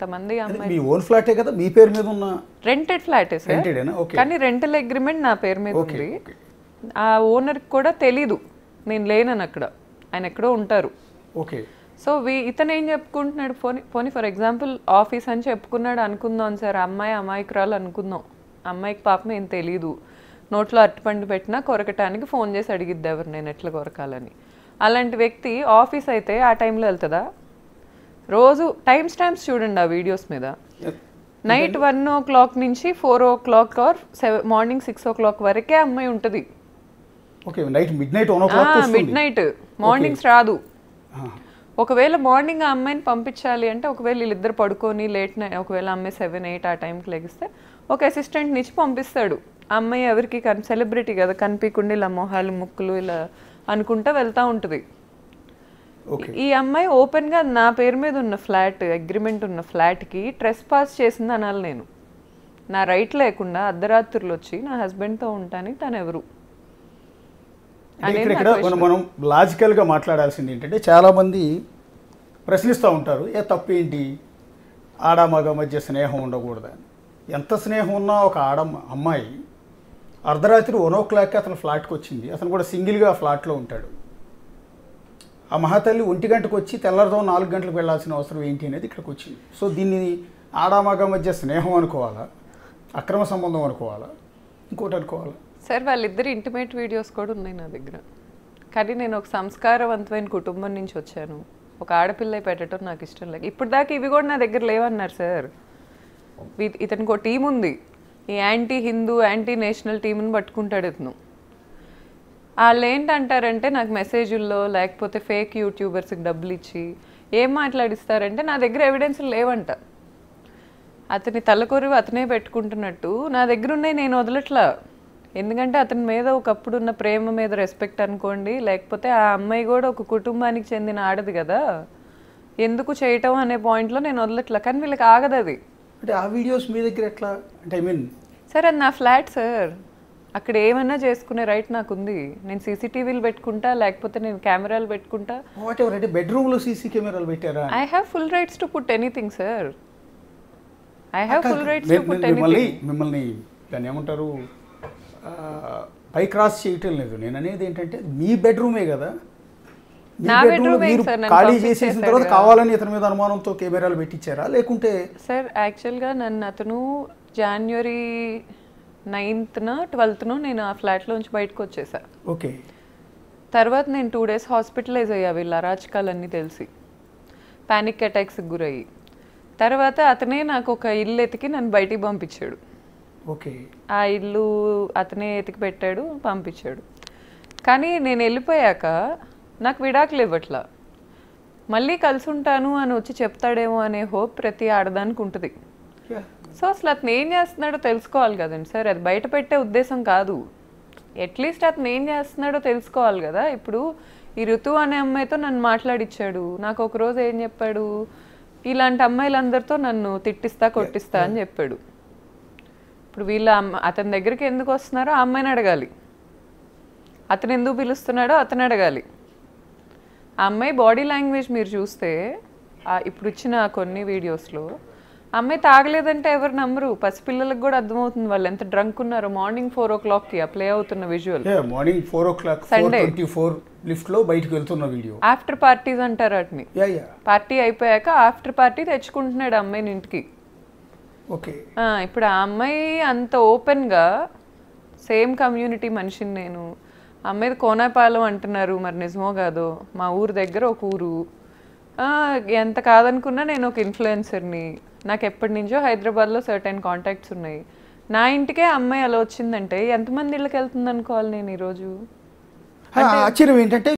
ఎంతమంది అమ్మాయి. మీ ఓన్ ఫ్లాటే కదా, మీ పేరు మీద ఉన్న రెంటెడ్ ఫ్లాటే సార్, కానీ రెంటల్ అగ్రిమెంట్ నా పేరు మీద ఉంది. ఆ ఓనర్కి కూడా తెలీదు నేను లేనని అక్కడ, ఆయన ఎక్కడో ఉంటారు. ఓకే. సో ఇతను ఏం చెప్పుకుంటున్నాడు, పోనీ ఫర్ ఎగ్జాంపుల్ ఆఫీస్ అని చెప్పుకున్నాడు అనుకుందాం సార్, అమ్మాయి అమాయకురాలు అనుకుందాం, అమ్మాయికి పాపం ఏం తెలీదు, నోట్లో అరటిపండు పెట్టినా కొరకటానికి ఫోన్ చేసి అడిగిద్ది ఎవరు నేను ఎట్లా కొరకాలని. అలాంటి వ్యక్తి ఆఫీస్ అయితే ఆ టైంలో వెళ్తుందా? రోజు టైం స్టాంప్స్ చూడండి ఆ వీడియోస్ మీద, నైట్ 1 o'clock నుంచి 4 o'clock ఆర్ మార్నింగ్ 6 o'clock వరకే అమ్మాయి ఉంటుంది. మిడ్ నైట్, మార్నింగ్స్ రాదు. ఒకవేళ మార్నింగ్ ఆ అమ్మాయిని పంపించాలి అంటే, ఒకవేళ వీళ్ళిద్దరు పడుకొని లేట్ నైట్, ఒకవేళ అమ్మాయి 7, 8 ఆ టైంకి లెగిస్తే ఒక అసిస్టెంట్ నుంచి పంపిస్తాడు. ఆ అమ్మాయి ఎవరికి సెలబ్రిటీ కదా, కనిపించకుండా ఇలా మొహాలు ముక్కులు ఇలా అనుకుంటా వెళ్తూ ఉంటుంది. ఈ అమ్మాయి ఓపెన్గా నా పేరు మీద ఉన్న ఫ్లాట్, అగ్రిమెంట్ ఉన్న ఫ్లాట్కి ట్రెస్ పాస్ చేసింది అనాలి నేను. నా రైట్ లేకుండా అర్ధరాత్రులు వచ్చి నా హస్బెండ్తో ఉంటానికి తను ఎవరు? ఇక్కడ మనం లాజికల్గా మాట్లాడాల్సింది ఏంటంటే, చాలామంది ప్రశ్నిస్తూ ఉంటారు, తప్పేంటి ఆడమగ మధ్య స్నేహం ఉండకూడదని. ఎంత స్నేహం ఉన్నా ఒక అమ్మాయి అర్ధరాత్రి 1 o'clock అతను ఫ్లాట్కి వచ్చింది, అతను కూడా సింగిల్గా ఫ్లాట్లో ఉంటాడు. ఆ మహాతల్లి 1 గంటకు వచ్చి తెల్లారితో 4 గంటలకు వెళ్ళాల్సిన అవసరం ఏంటి అనేది ఇక్కడికి వచ్చింది. సో దీన్ని ఆడమగ మధ్య స్నేహం అనుకోవాలా, అక్రమ సంబంధం అనుకోవాలా, ఇంకోటి అనుకోవాలా? సార్ వాళ్ళిద్దరు ఇంటిమేట్ వీడియోస్ కూడా ఉన్నాయి నా దగ్గర. కానీ నేను ఒక సంస్కారవంతమైన కుటుంబం నుంచి వచ్చాను, ఒక ఆడపిల్ల పెట్టడం నాకు ఇష్టం లేదు. ఇప్పుడు దాకా ఇవి కూడా నా దగ్గర లేవన్నారు సార్. ఇతనికి ఒక టీం ఉంది, ఈ యాంటీ హిందూ యాంటీ నేషనల్ టీంని పట్టుకుంటాడు ఇతను. వాళ్ళు ఏంటంటారంటే, నాకు మెసేజ్ల్లో లేకపోతే ఫేక్ యూట్యూబర్స్కి డబ్బులు ఇచ్చి ఏం మాట్లాడిస్తారంటే, నా దగ్గర ఎవిడెన్స్లు లేవంట. అతని తలకొరువు అతనే పెట్టుకుంటున్నట్టు నా దగ్గర ఉన్నాయి, నేను వదలట్లా. ఎందుకంటే అతని మీద ఒకప్పుడు ఉన్న ప్రేమ మీద రెస్పెక్ట్ అనుకోండి, లేకపోతే ఆ అమ్మాయి కూడా ఒక కుటుంబానికి చెందిన ఆడది కదా, ఎందుకు చేయటం అనే పాయింట్లో నేను వదలట్లా. కానీ వీళ్ళకి ఆగదు అది. అంటే ఆ వీడియోస్ మీ దగ్గర ఎట్లా అంటే, సార్ అది నా ఫ్లాట్ సార్, అక్కడ ఏమైనా చేసుకునే రైట్ నాకు ఉంది. నేను సీసీటీవీలు పెట్టుకుంటా, లేకపోతే నేను కెమెరాలు పెట్టుకుంటా. అంటే బెడ్రూమ్లో సీసీ కెమెరాలు పెట్టారా? I have full rights to put anything sir, I have full rights to put anything. మిమ్మల్ని దాన్ని ఏమంటారు, పై క్రాస్ చేయటం లేదు. నేను అనేది ఏంటంటే, మీ బెడ్రూమే కదా, ఖాళీ చేసేసిన తర్వాత కావాలని ఇతని మీద అనుమానంతో కెమెరాలు పెట్టించారా లేకుంటే? సార్ యాక్చువల్గా నన్ను అతను January 9th 12th నేను ఆ ఫ్లాట్లోంచి బయటకు వచ్చేసా. ఓకే. తర్వాత నేను 2 days హాస్పిటలైజ్ అయ్యా వీళ్ళ అరాచకాలన్నీ తెలిసి, పానిక్ అటాక్స్కి గురయ్యి. తర్వాత అతనే నాకు ఒక ఇల్లు ఎతికి నన్ను బయటికి పంపించాడు. ఓకే. ఆ ఇల్లు అతనే ఎతికి పెట్టాడు, పంపించాడు. కానీ నేను వెళ్ళిపోయాక నాకు విడాకులు ఇవ్వట్లా. మళ్ళీ కలిసి ఉంటాను అని వచ్చి చెప్తాడేమో అనే హోప్ ప్రతి ఆడదానికి ఉంటుంది. సో అసలు అతను ఏం చేస్తున్నాడో తెలుసుకోవాలి కదండి సార్, అది బయట పెట్టే ఉద్దేశం కాదు. అట్లీస్ట్ అతను ఏం చేస్తున్నాడో తెలుసుకోవాలి కదా. ఇప్పుడు ఈ ఋతువు అనే అమ్మాయితో నన్ను మాట్లాడిచ్చాడు, నాకు ఒకరోజు ఏం చెప్పాడు, ఇలాంటి అమ్మాయిలందరితో నన్ను తిట్టిస్తా కొట్టిస్తా అని చెప్పాడు. ఇప్పుడు అతని దగ్గరికి ఎందుకు వస్తున్నారో ఆ అమ్మాయిని అడగాలి, అతను ఎందుకు పిలుస్తున్నాడో అతను అడగాలి. ఆ అమ్మాయి బాడీ లాంగ్వేజ్ మీరు చూస్తే, ఇప్పుడు ఇచ్చిన కొన్ని వీడియోస్లో అమ్మాయి తాగలేదంటే ఎవరు నమ్మరు. పసిపిల్లలకు కూడా అర్థమవుతుంది వాళ్ళు ఎంత డ్రంక్ ఉన్నారో. మార్నింగ్ 4 o'clockకి ప్లే అవుతున్న విజువల్, మార్నింగ్ 4 o'clock సండే 4:24 లిఫ్ట్లో బయటకు వెళ్తున్న వీడియో. ఆఫ్టర్ పార్టీస్ అంటారు వాటిని. పార్టీ అయిపోయాక ఆఫ్టర్ పార్టీ తెచ్చుకుంటున్నాడు అమ్మాయిని ఇంటికి. ఓకే. ఇప్పుడు ఆ అమ్మాయి అంత ఓపెన్గా, సేమ్ కమ్యూనిటీ మనిషిని నేను, అమ్మాయిది కోనాపాలెం అంటున్నారు, మరి నిజమో కాదో, మా ఊరు దగ్గర ఒక ఊరు, ఎంత కాదనుకున్నా నేను ఒక ఇన్ఫ్లుయెన్సర్ని, నాకు ఎప్పటి నుంచో హైదరాబాద్లో సర్టెన్ కాంటాక్ట్స్ ఉన్నాయి. నా ఇంటికే అమ్మాయి అలా వచ్చిందంటే ఎంతమంది ఇళ్ళకి వెళ్తుంది అనుకోవాలి నేను ఈరోజు? ఆశ్చర్యం ఏంటంటే